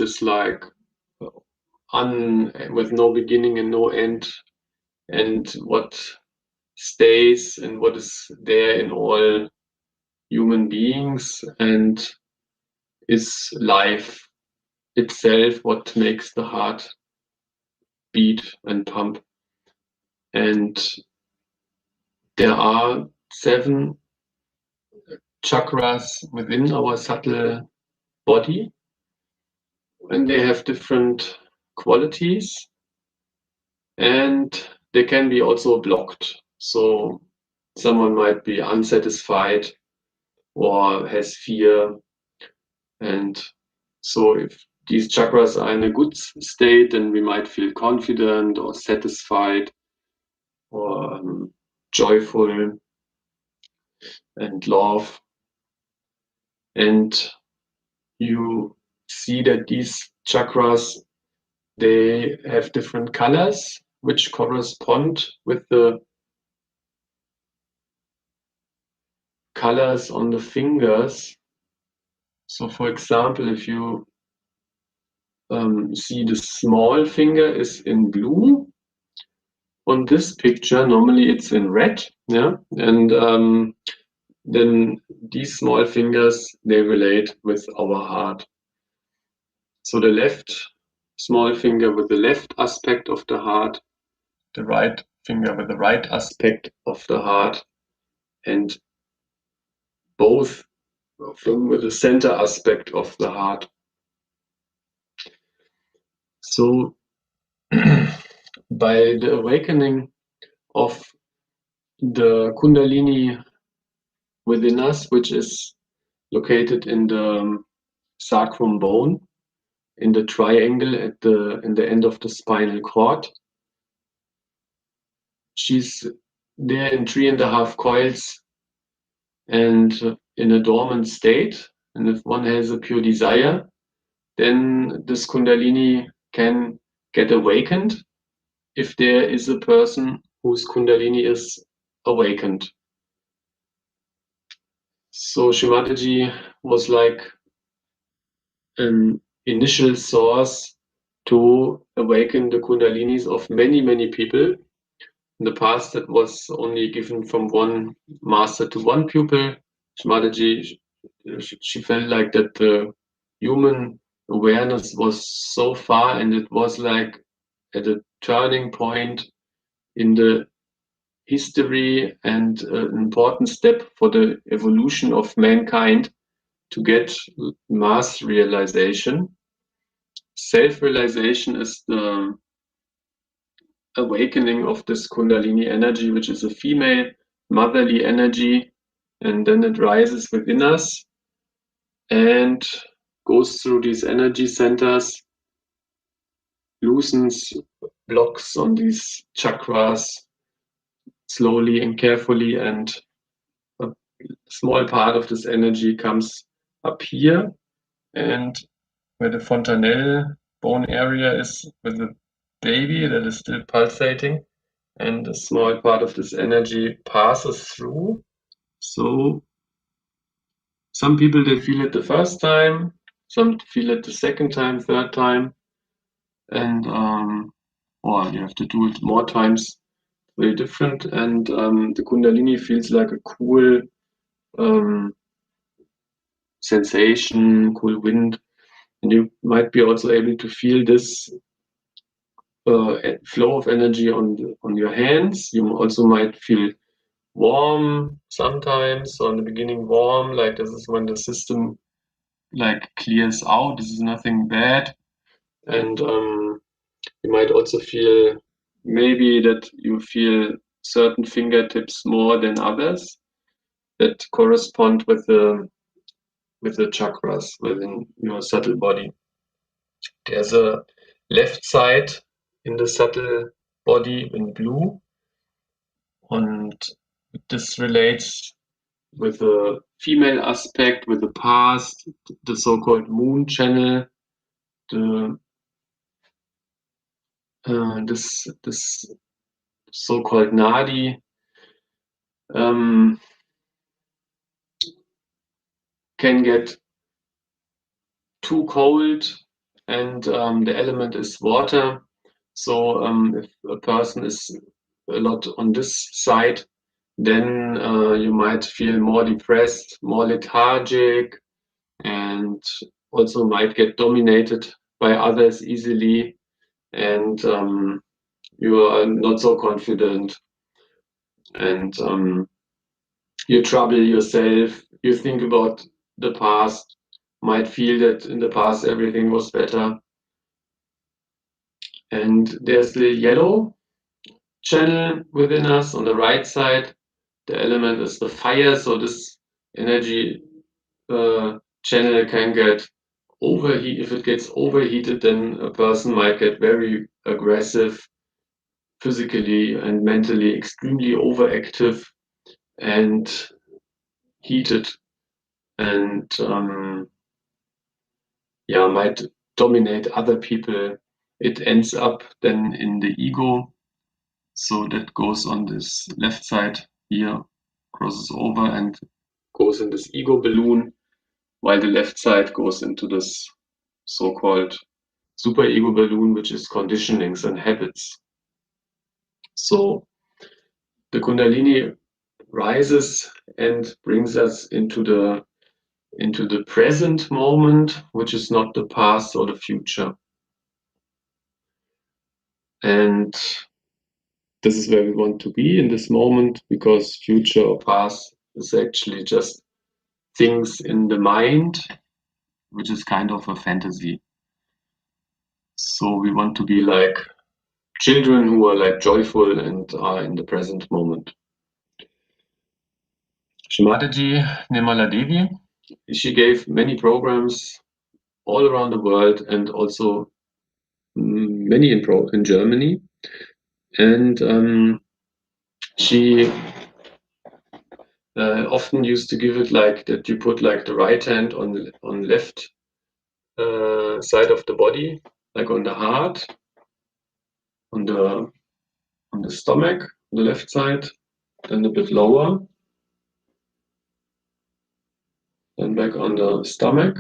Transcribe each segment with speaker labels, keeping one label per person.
Speaker 1: is like with no beginning and no end, and what stays and what is there in all human beings, and is life itself what makes the heart beat and pump. And there are 7 chakras within our subtle body, and they have different qualities, and they can be also blocked. So someone might be unsatisfied or has fear, and so if these chakras are in a good state, then we might feel confident or satisfied or joyful and love. And you see that these chakras, they have different colors which correspond with the colors on the fingers. So for example, if you see the small finger is in blue on this picture, normally it's in red, yeah, and then these small fingers, they relate with our heart. So the left small finger with the left aspect of the heart, the right finger with the right aspect of the heart, and both of them with the center aspect of the heart. So by the awakening of the Kundalini within us, which is located in the sacrum bone, in the triangle in the end of the spinal cord. She's there in 3.5 coils and in a dormant state. And if one has a pure desire, then this Kundalini can get awakened if there is a person whose Kundalini is awakened. So Shimataji was like an initial source to awaken the Kundalinis of many, many people. In the past, that was only given from one master to one pupil. Shimataji, she felt like that the human awareness was so far, and it was like at a turning point in the history and an important step for the evolution of mankind to get mass realization. Self-realization is the awakening of this Kundalini energy, which is a female motherly energy, and then it rises within us and goes through these energy centers, loosens blocks on these chakras slowly and carefully, and a small part of this energy comes up here, and where the fontanelle bone area is with the baby that is still pulsating, and a small part of this energy passes through. So some people, they feel it the first time, some feel it the second time, third time, and or you have to do it more times, very different. And the Kundalini feels like a cool um, sensation, cool wind, and you might be also able to feel this flow of energy on your hands. You also might feel warm sometimes. So in the beginning, warm, like this is when the system like clears out. This is nothing bad, and you might also feel maybe that you feel certain fingertips more than others that correspond with the chakras within your subtle body. There's a left side in the subtle body in blue, and this relates with the female aspect, with the past, the so-called moon channel, the this so-called nadi, can get too cold and the element is water. So if a person is a lot on this side, then you might feel more depressed, more lethargic, and also might get dominated by others easily, and you are not so confident, and you trouble yourself. You think about the past, might feel that in the past everything was better. And there's the yellow channel within us on the right side. The element is the fire, so this energy channel can get overheat. If it gets overheated, then a person might get very aggressive, physically and mentally extremely overactive and heated, and yeah, might dominate other people. It ends up then in the ego. So that goes on this left side here, crosses over and goes in this ego balloon, while the left side goes into this so-called superego balloon, which is conditionings and habits. So the Kundalini rises and brings us into the present moment, which is not the past or the future. And this is where we want to be in this moment, because future or past is actually just things in the mind, which is kind of a fantasy. So we want to be like children who are like joyful and are in the present moment. Shimataji Nirmala Devi, she gave many programs all around the world, and also many in Germany. And she often used to give it like that: you put like the right hand on left side of the body, like on the heart, on the stomach, on the left side, then a bit lower, then back on the stomach.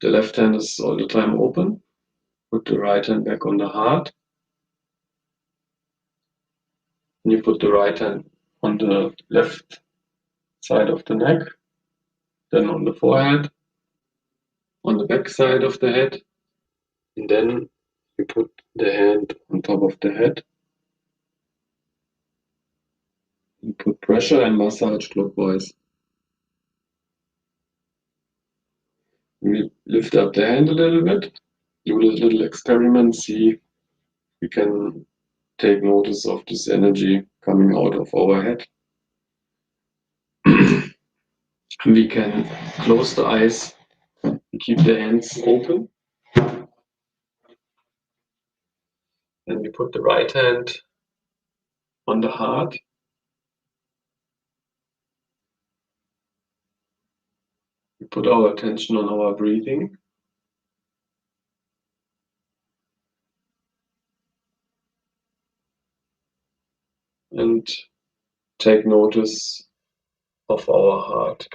Speaker 1: The left hand is all the time open. Put the right hand back on the heart. And you put the right hand on the left side of the neck, then on the forehead, on the back side of the head, and then you put the hand on top of the head. You put pressure and massage clockwise. We lift up the hand a little bit, do this little experiment, see we can take notice of this energy coming out of our head. We can close the eyes, keep the hands open, and we put the right hand on the heart. We put our attention on our breathing. And take notice of our heart.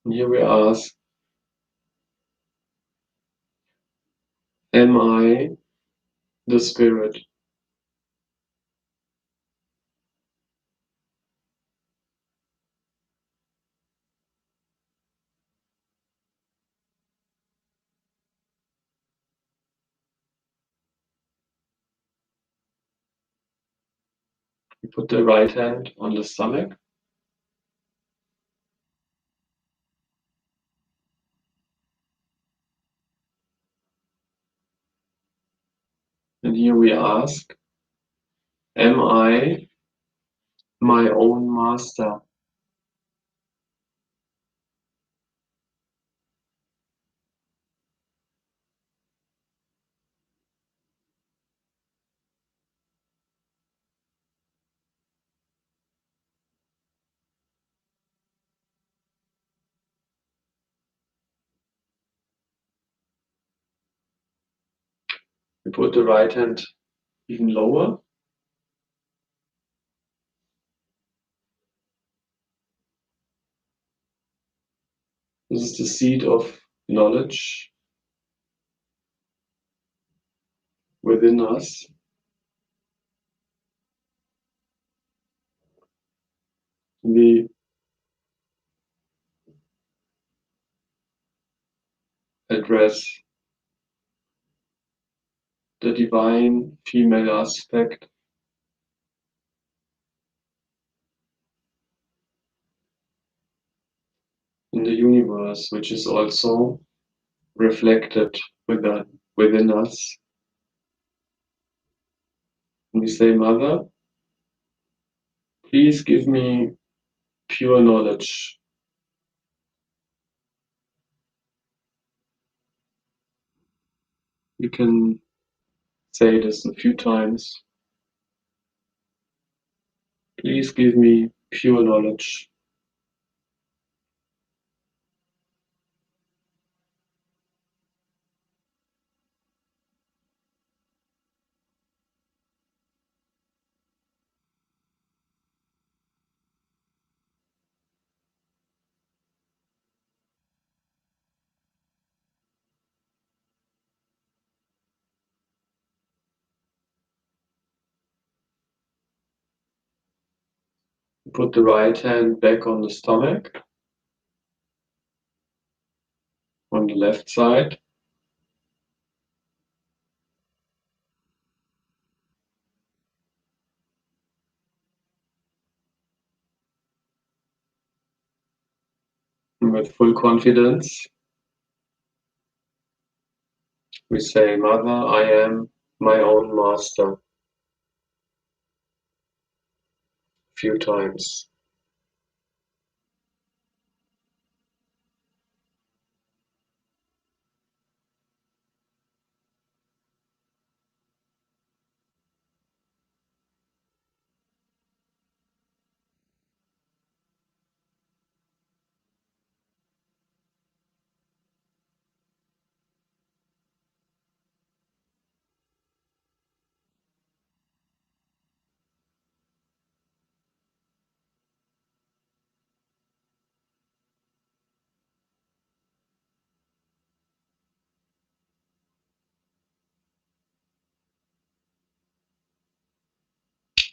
Speaker 1: And here we ask, am I the spirit? We put the right hand on the stomach. And here we ask, am I my own master? You put the right hand even lower. This is the seed of knowledge within us. We address the divine female aspect in the universe, which is also reflected within us. And we say, Mother, please give me pure knowledge. You can say this a few times. Please give me pure knowledge. Put the right hand back on the stomach, on the left side. And with full confidence, we say, Mother, I am my own master. A few times.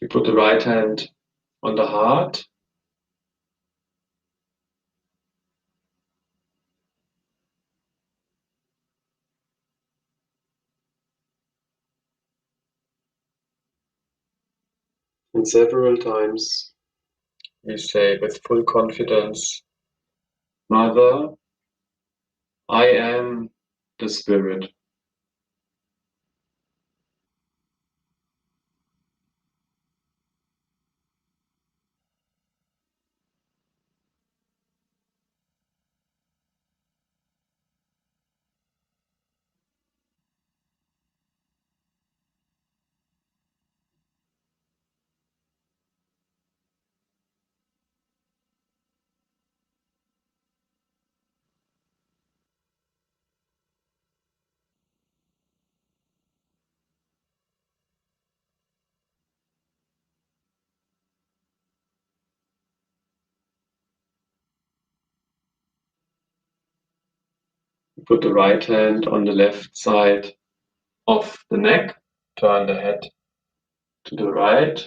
Speaker 1: We put the right hand on the heart. And several times we say with full confidence, Mother, I am the Spirit. We put the right hand on the left side of the neck. Turn the head to the right.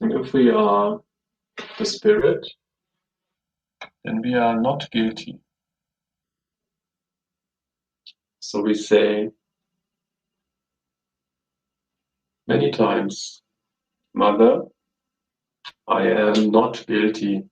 Speaker 1: And if we are the Spirit, then we are not guilty. So we say many times, Mother, I am not guilty.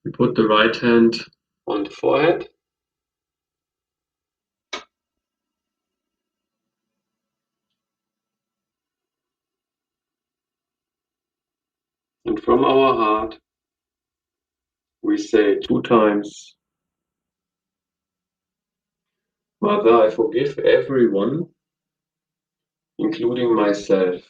Speaker 1: We put the right hand on the forehead. And from our heart, we say 2 times, Mother, I forgive everyone, including myself.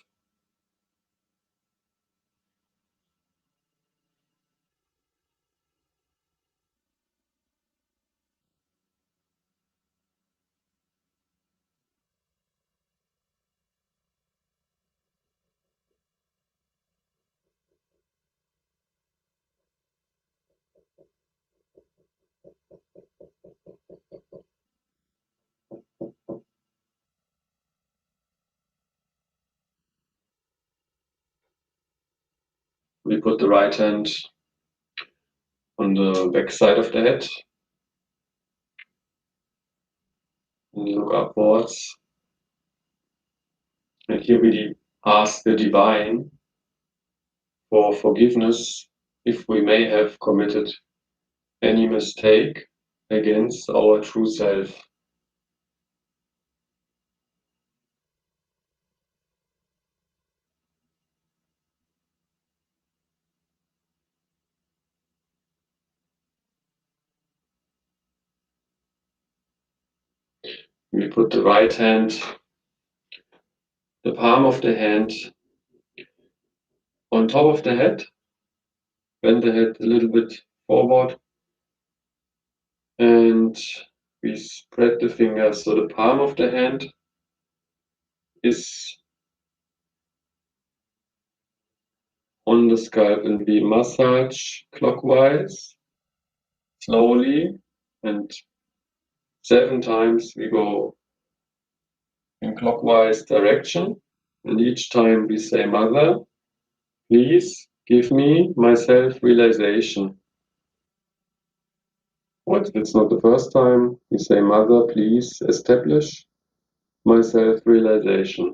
Speaker 1: We put the right hand on the back side of the head and look upwards. And here we ask the Divine for forgiveness if we may have committed any mistake against our true self. We put the right hand, the palm of the hand, on top of the head, bend the head a little bit forward, and we spread the fingers. So the palm of the hand is on the scalp, and we massage clockwise, slowly, and 7 times we go in clockwise direction. And each time we say, Mother, please give me my self-realization. What? It's not the first time. We say, Mother, please establish my self-realization.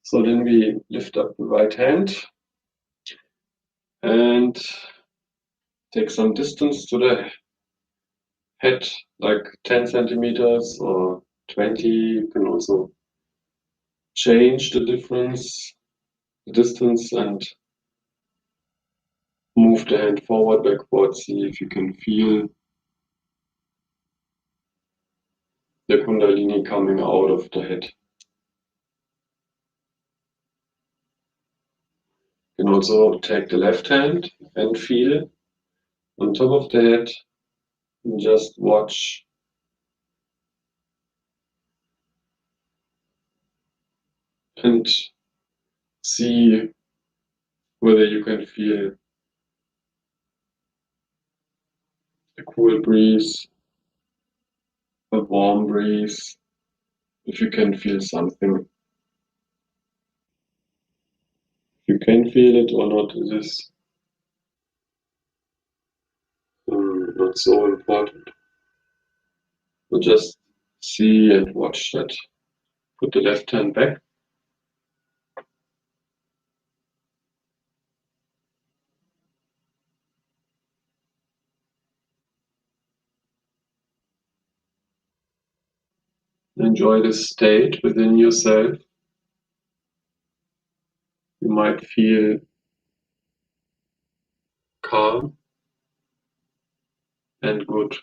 Speaker 1: So then we lift up the right hand and take some distance to the head, like 10 centimeters or 20. You can also change the distance, and move the hand forward, backwards. See if you can feel the Kundalini coming out of the head. You can also take the left hand and feel on top of the head and just watch and see whether you can feel a cool breeze, a warm breeze, if you can feel something. If you can feel it or not, it is not so important. But just see and watch that. Put the left hand back. Enjoy this state within yourself. You might feel calm and good.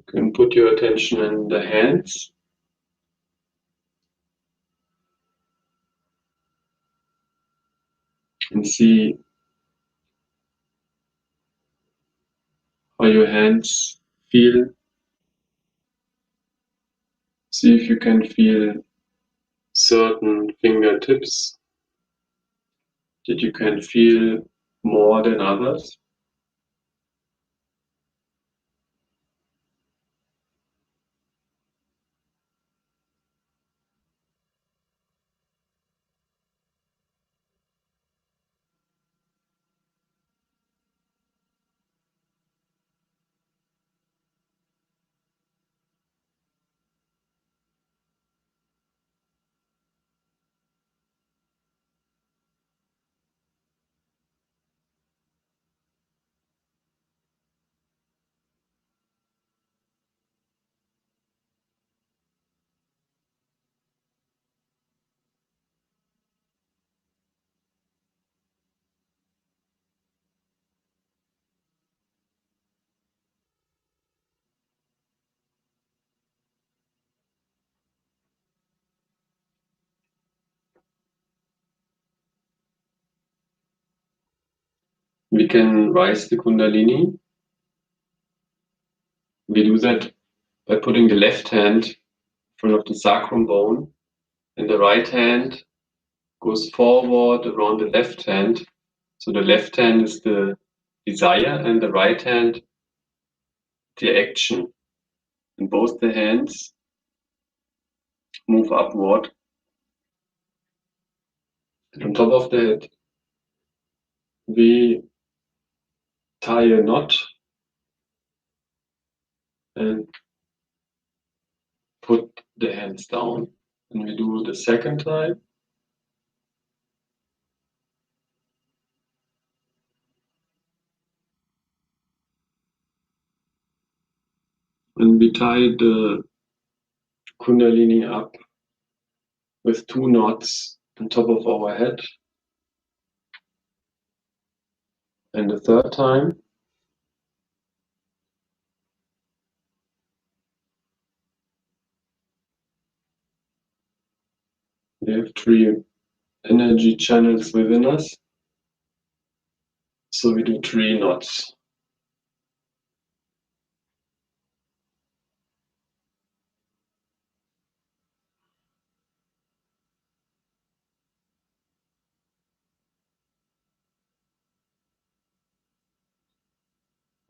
Speaker 1: You can put your attention in the hands and see how your hands feel. See if you can feel certain fingertips that you can feel more than others. We can rise the Kundalini. We do that by putting the left hand in front of the sacrum bone, and the right hand goes forward around the left hand. So the left hand is the desire, and the right hand the action. And both the hands move upward. And on top of the head, we tie a knot and put the hands down. And we do the second time. And we tie the Kundalini up with two knots on top of our head. And the third time, we have three energy channels within us. So we do three knots.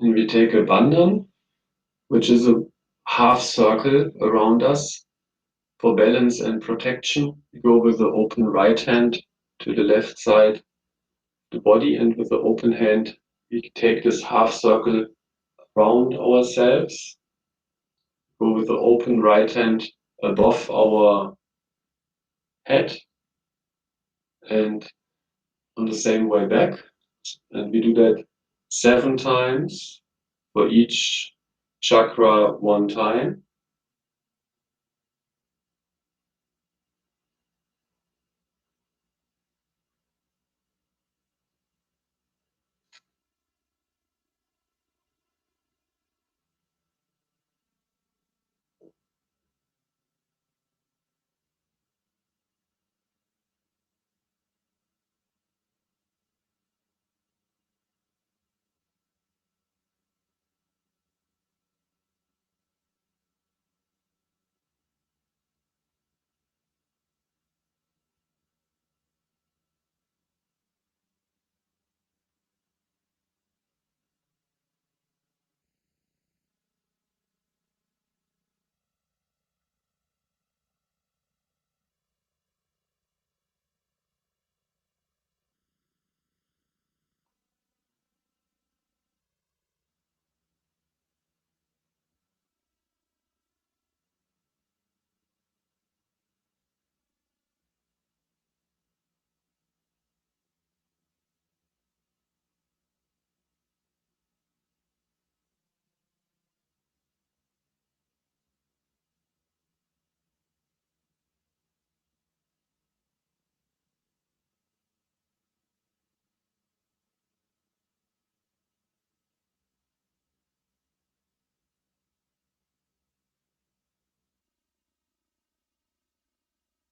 Speaker 1: And we take a bandhan, which is a half circle around us for balance and protection. We go with the open right hand to the left side of the body, and with the open hand, we take this half circle around ourselves. Go with the open right hand above our head and on the same way back. And we do that 7 times for each chakra one time.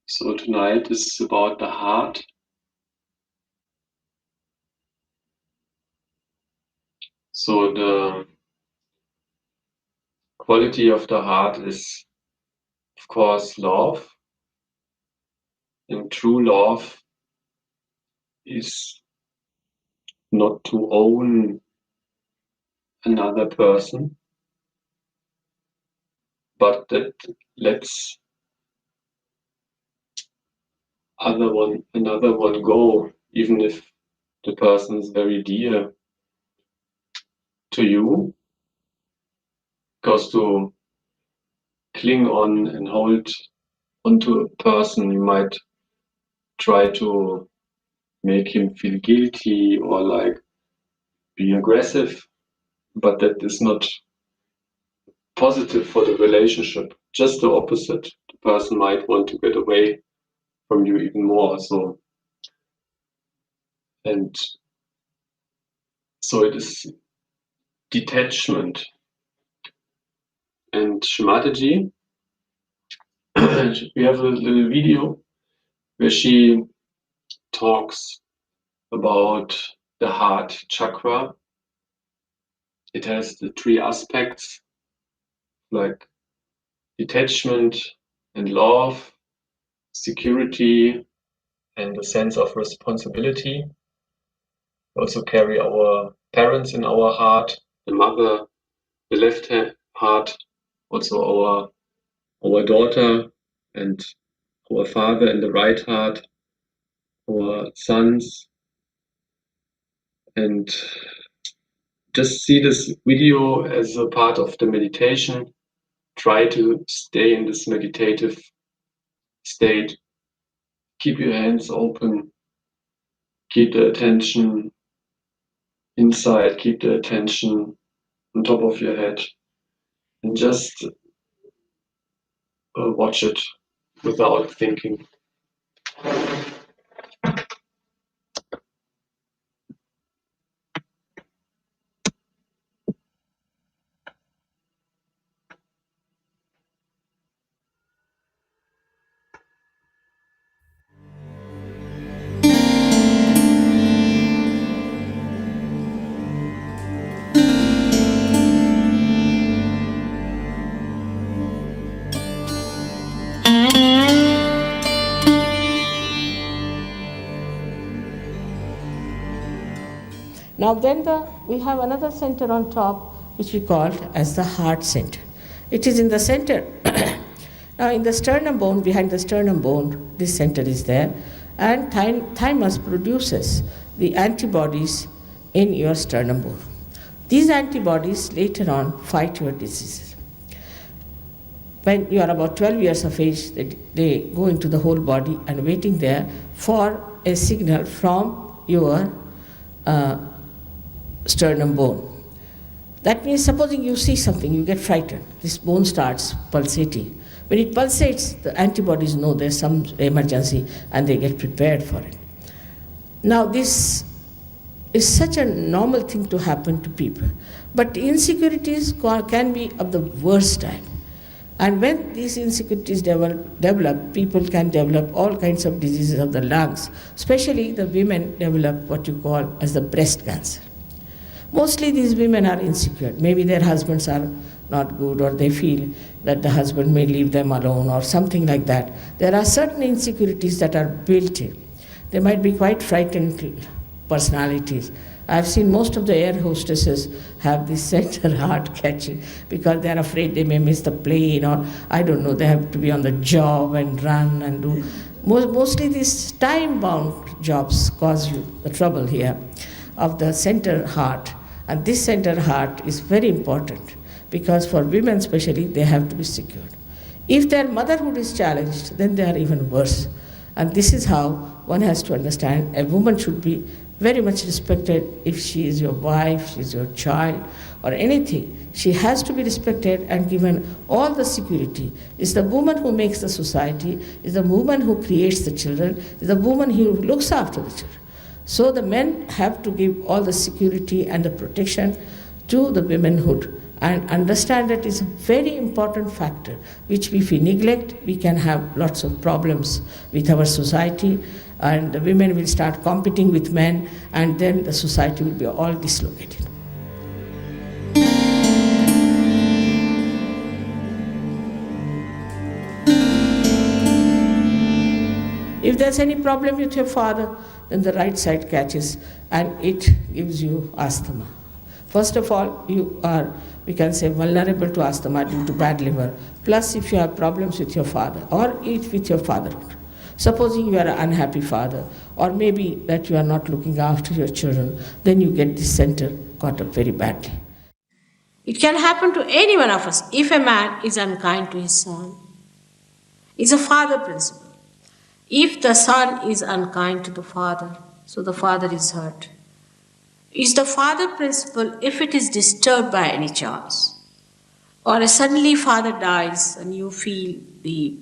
Speaker 1: So tonight is about the heart. So the quality of the heart is, of course, love. And true love is not to own another person, but that lets another one go, even if the person is very dear to you, because to cling on and hold onto a person, you might try to make him feel guilty or like be aggressive, but that is not positive for the relationship. Just the opposite. The person might want to get away from you even more. And so it is detachment. And Shimataji, we have a little video where she talks about the heart chakra. It has the three aspects like detachment and love, security, and a sense of responsibility. We also carry our parents in our heart, the mother, the left heart, also our daughter and our father in the right heart, our sons, and just see this video as a part of the meditation. Try to stay in this meditative state. Keep your hands open. Keep the attention inside. Keep the attention on top of your head. And just watch it without thinking.
Speaker 2: Now then we have another center on top which we call as the heart center. It is in the center. Now in the sternum bone, behind the sternum bone, this center is there, and thymus produces the antibodies in your sternum bone. These antibodies later on fight your diseases. When you are about 12 years of age, they go into the whole body and waiting there for a signal from your sternum bone. That means supposing you see something, you get frightened, this bone starts pulsating. When it pulsates, the antibodies know there's some emergency and they get prepared for it. Now this is such a normal thing to happen to people, but insecurities can be of the worst type. And when these insecurities develop, people can develop all kinds of diseases of the lungs, especially the women develop what you call as the breast cancer. Mostly these women are insecure. Maybe their husbands are not good, or they feel that the husband may leave them alone or something like that. There are certain insecurities that are built in. They might be quite frightened personalities. I've seen most of the air hostesses have this center heart catching because they're afraid they may miss the plane, or I don't know, they have to be on the job and run and do. Mostly these time-bound jobs cause you the trouble here of the center heart. And this center heart is very important because for women especially, they have to be secured. If their motherhood is challenged, then they are even worse. And this is how one has to understand a woman should be very much respected. If she is your wife, she is your child, or anything, she has to be respected and given all the security. It's the woman who makes the society, it's the woman who creates the children, it's the woman who looks after the children. So the men have to give all the security and the protection to the womanhood and understand that is a very important factor, which if we neglect, we can have lots of problems with our society, and the women will start competing with men, and then the society will be all dislocated. If there's any problem with your father, then the right side catches and it gives you asthma. First of all, you are, we can say, vulnerable to asthma due to bad liver. Plus, if you have problems with your father or with your fatherhood. Supposing you are an unhappy father, or maybe that you are not looking after your children, then you get this center caught up very badly. It can happen to any one of us if a man is unkind to his son. It's a father principle. If the son is unkind to the father, so the father is hurt. It's the father principle if it is disturbed by any chance, or a suddenly father dies and you feel the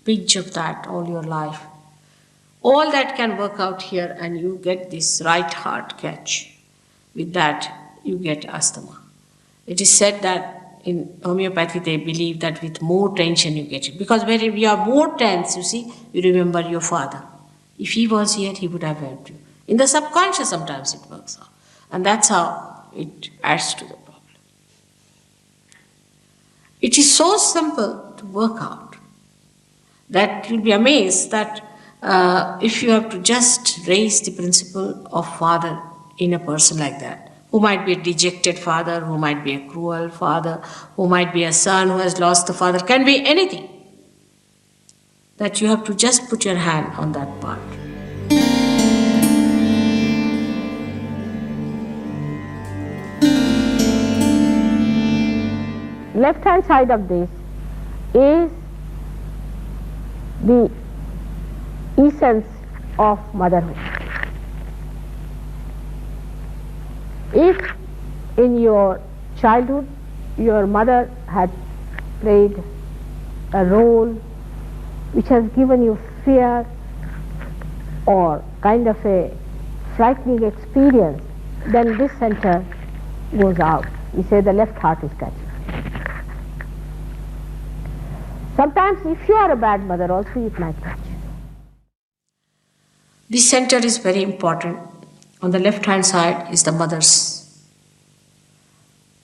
Speaker 2: pinch of that all your life. All that can work out here and you get this right heart catch. With that, you get asthma. It is said that in homeopathy they believe that with more tension you get it. Because when you are more tense, you see, you remember your father. If he was here, he would have helped you. In the subconscious sometimes it works out. And that's how it adds to the problem. It is so simple to work out that you'll be amazed that if you have to just raise the principle of father in a person like that, who might be a dejected father, who might be a cruel father, who might be a son who has lost the father, can be anything, that you have to just put your hand on that part.
Speaker 3: Left hand side of this is the essence of motherhood. If in your childhood your mother had played a role which has given you fear or kind of a frightening experience, then this center goes out. We say the left heart is catching. Sometimes if you are a bad mother also it might catch.
Speaker 2: This center is very important. On the left hand side is the mother's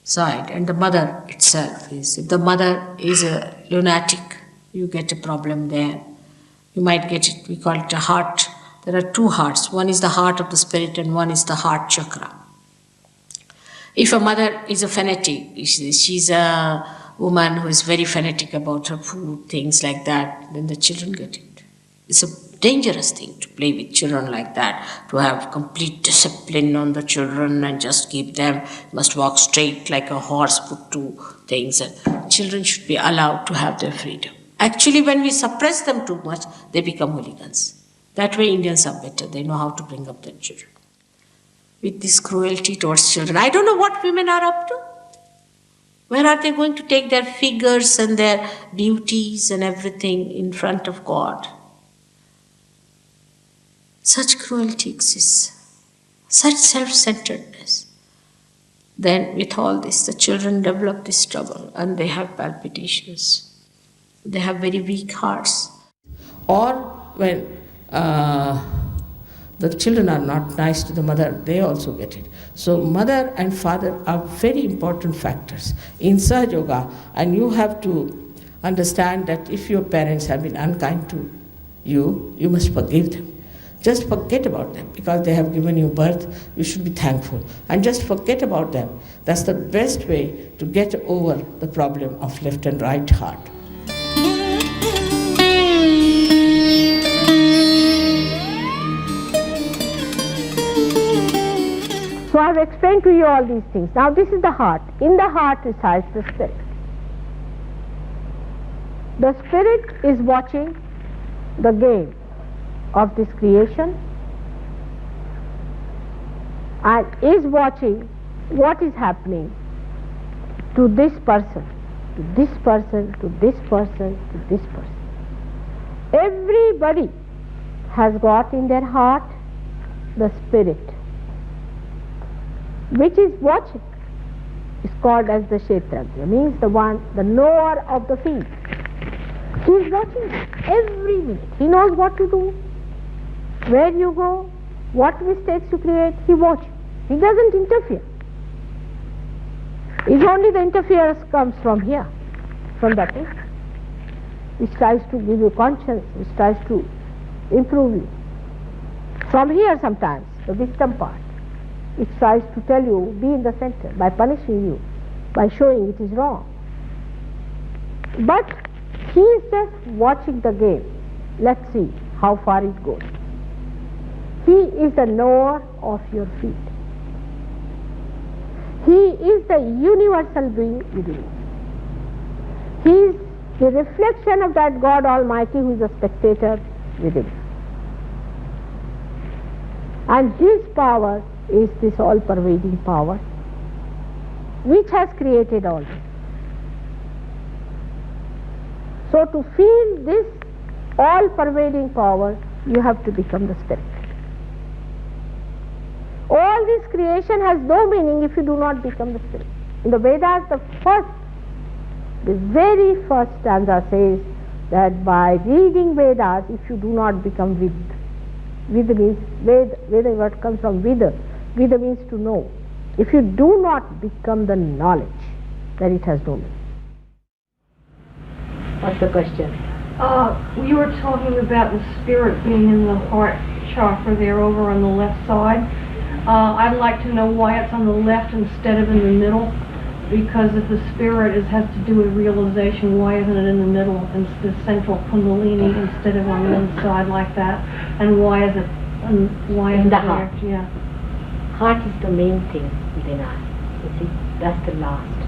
Speaker 2: side, and the mother itself is, if the mother is a lunatic, you get a problem there. You might get it, we call it a heart. There are two hearts. One is the heart of the spirit and one is the heart chakra. If a mother is a fanatic, she's a woman who is very fanatic about her food, things like that, then the children get it. It's a dangerous thing to play with children like that, to have complete discipline on the children and just keep them, must walk straight like a horse, put two things. And children should be allowed to have their freedom. Actually, when we suppress them too much, they become hooligans. That way Indians are better. They know how to bring up their children. With this cruelty towards children, I don't know what women are up to. Where are they going to take their figures and their beauties and everything in front of God? Such cruelty exists, such self-centeredness. Then with all this, the children develop this trouble and they have palpitations. They have very weak hearts. Or when the children are not nice to the mother, they also get it. So mother and father are very important factors in Sahaja Yoga, and you have to understand that if your parents have been unkind to you, you must forgive them. Just forget about them because they have given you birth. You should be thankful and just forget about them. That's the best way to get over the problem of left and right heart.
Speaker 3: So I have explained to you all these things. Now this is the heart. In the heart resides the spirit. The spirit is watching the game of this creation and is watching what is happening to this person, to this person, to this person, to this person. Everybody has got in their heart the spirit which is watching. is called as the Kshetrajna, means the one, the knower of the field. He is watching every minute. He knows what to do, where you go, what mistakes you create. He watches. He doesn't interfere. It's only the interference comes from here, from that thing, which tries to give you conscience, which tries to improve you. From here sometimes, the wisdom part, it tries to tell you, be in the center, by punishing you, by showing it is wrong. But he is just watching the game. Let's see how far it goes. He is the knower of your feet. He is the universal being within you. He is the reflection of that God Almighty who is a spectator within you. And His power is this all-pervading power which has created all this. So to feel this all-pervading power, you have to become the Spirit. All this creation has no meaning if you do not become the Spirit. In the Vedas, the very first stanza says that by reading Vedas, if you do not become Vid, Vida means, Veda word comes from Vida. Vida means to know. If you do not become the knowledge, then it has no meaning. What's the question?
Speaker 4: You were talking about the spirit being in the heart chakra there over on the left side. I'd like to know why it's on the left instead of in the middle, because if the spirit has to do with realization, why isn't it in the middle, in the central kundalini, instead of on one side like that? And why is it
Speaker 3: in the heart?
Speaker 4: There? Yeah.
Speaker 3: Heart is the main thing within us. You see, that's the last.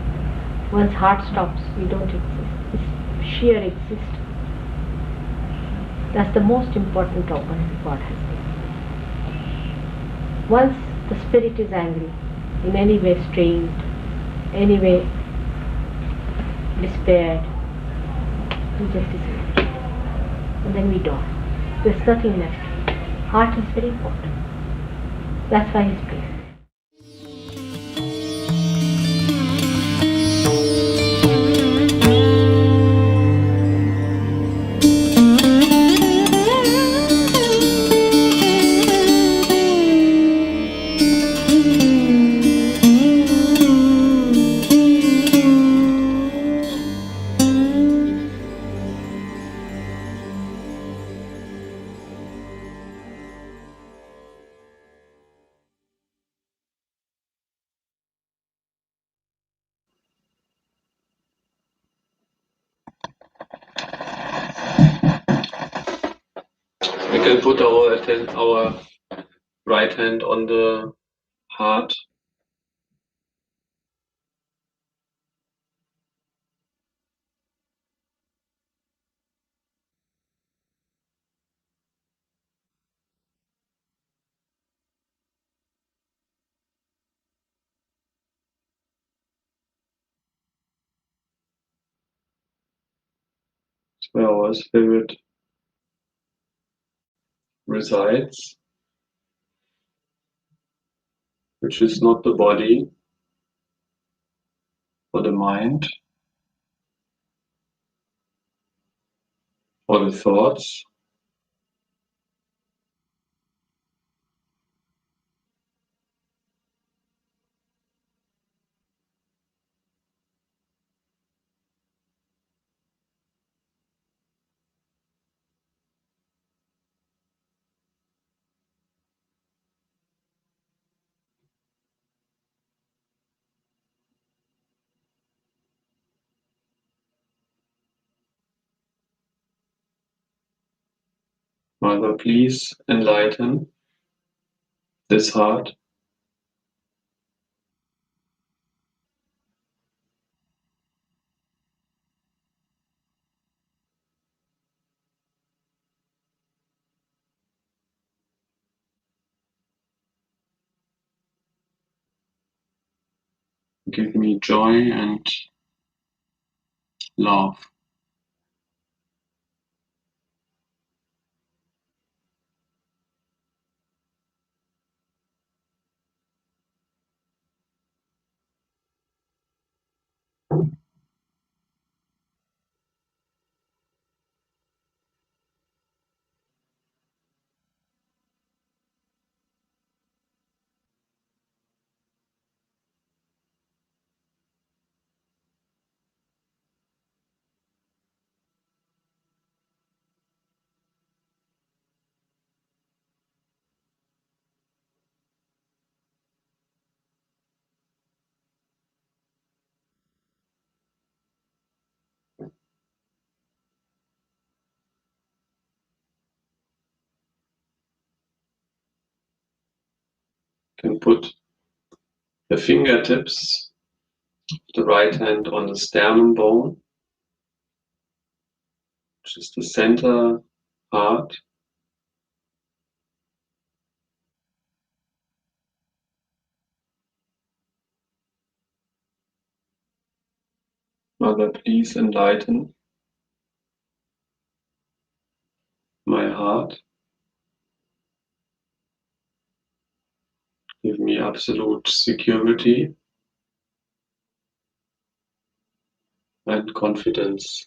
Speaker 3: Once heart stops, we don't exist. It's sheer existence. That's the most important organ God has given. Once the spirit is angry, in any way strained, any way despaired, we just disappear. And then we die. There's nothing left. Heart is very important. That's why He's praised.
Speaker 1: We can put our right hand on the heart. It's where our spirit resides, which is not the body or the mind or the thoughts. Mother, please enlighten this heart. Give me joy and love. can put the fingertips of the right hand on the sternum bone, which is the center part. Mother, please enlighten my heart. Give me absolute security and confidence.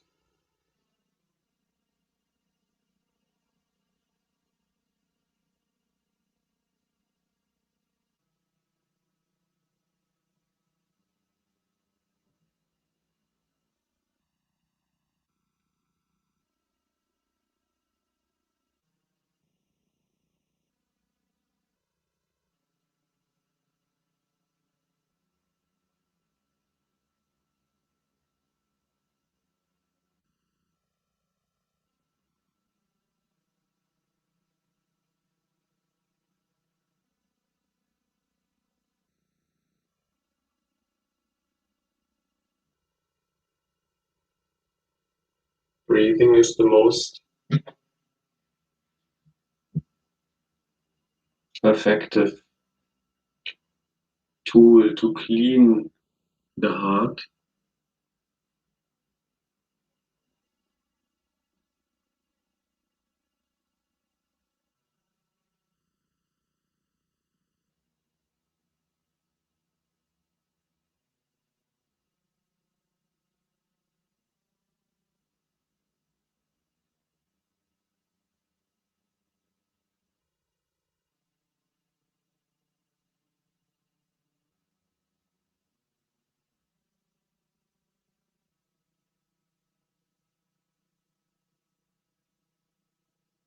Speaker 1: Breathing is the most effective tool to clean the heart.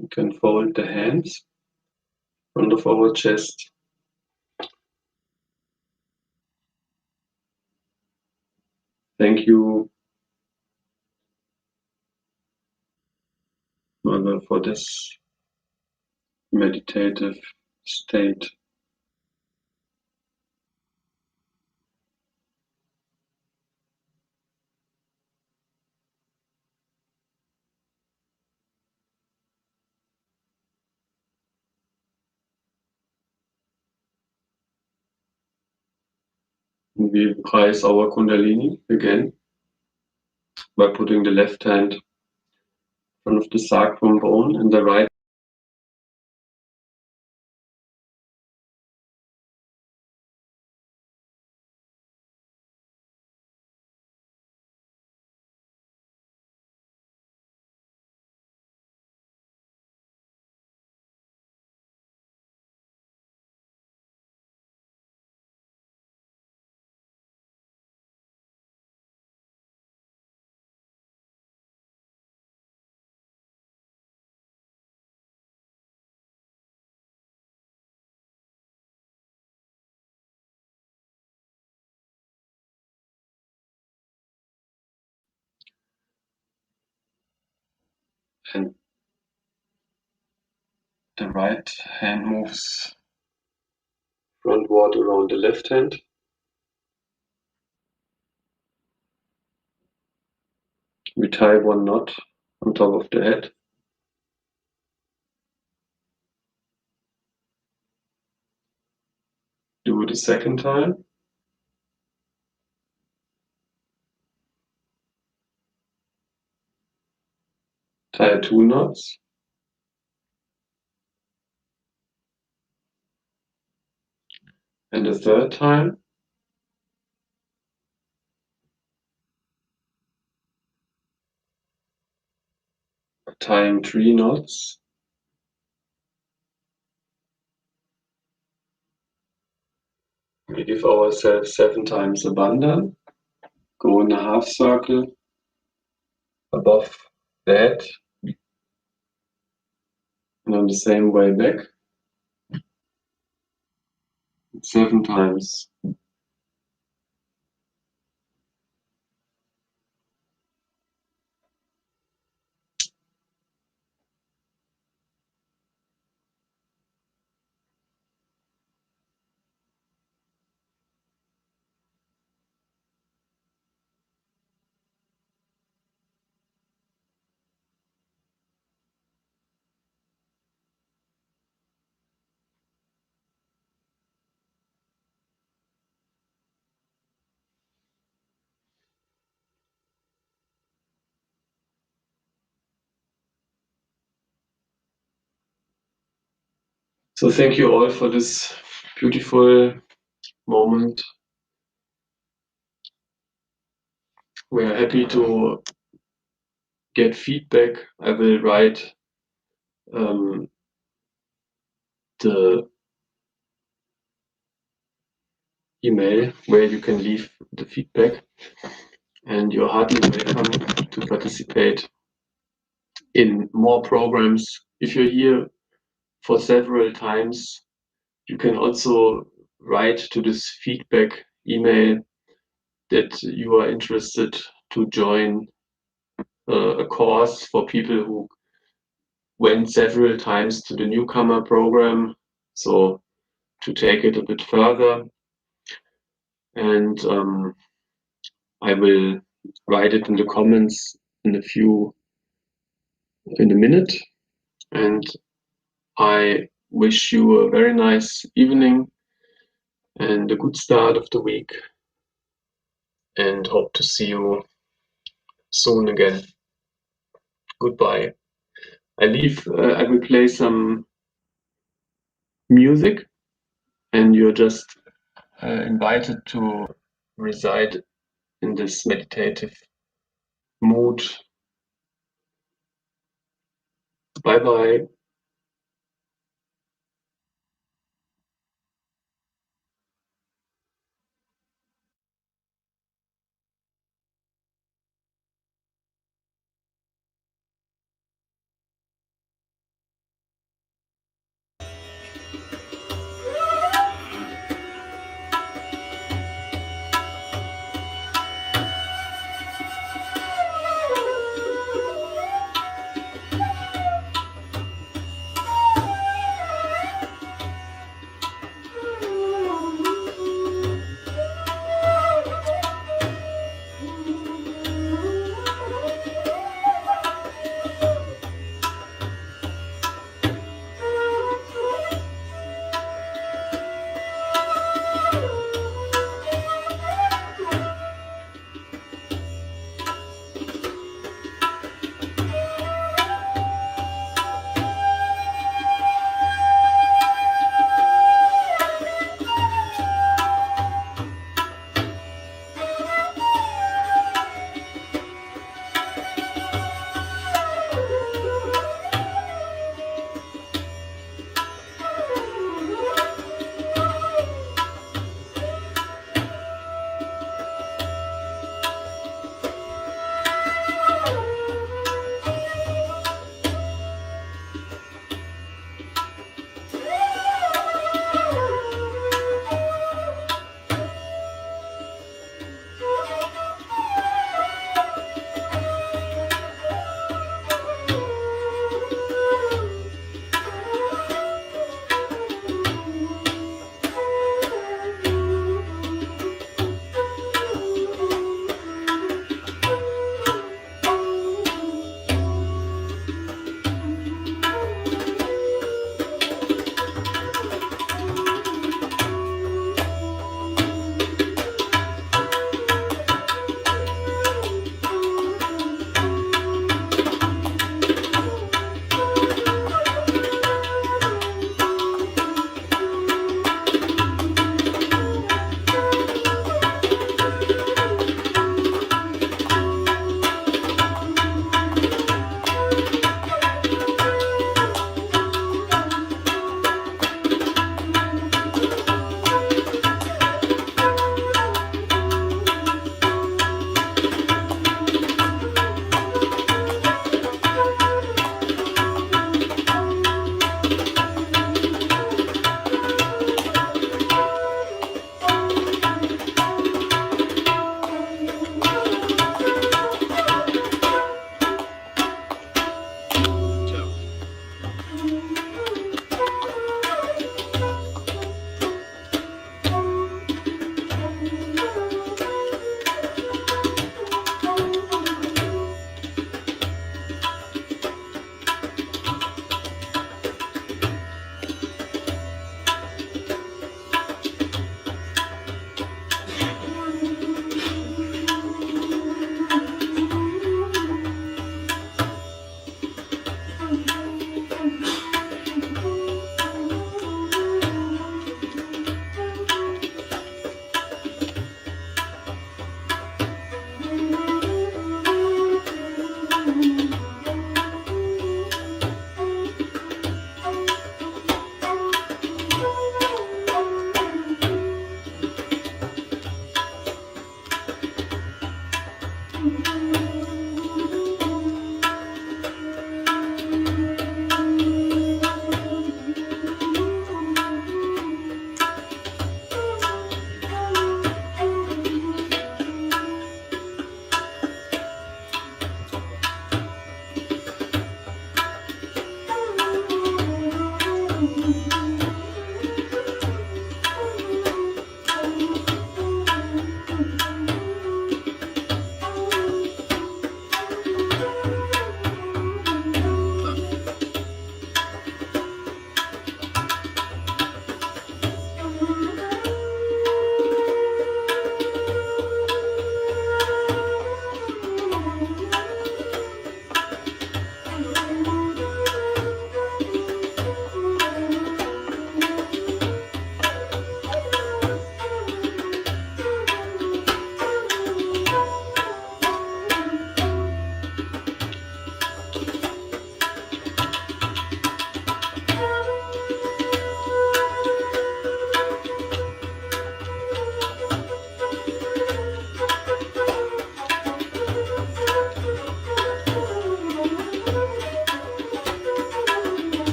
Speaker 1: You can fold the hands in front of our chest. Thank you, Mother, for this meditative state. We rise our Kundalini again by putting the left hand in front of the sacrum bone and the right and the right hand moves frontward around the left hand. We tie one knot on top of the head. Do it a second time. Tie two knots. And the third time. Tying three knots. We give ourselves 7 times a bandhan. Go in a half circle above the head and on the same way back. 7 times. So thank you all for this beautiful moment. We are happy to get feedback. I will write the email where you can leave the feedback, and you're heartily welcome to participate in more programs. If you're here for several times, you can also write to this feedback email that you are interested to join a course for people who went several times to the newcomer program, so to take it a bit further. And I will write it in the comments in a minute. And I wish you a very nice evening and a good start of the week, and hope to see you soon again. Goodbye. I will play some music, and you're just invited to reside in this meditative mood. Bye bye.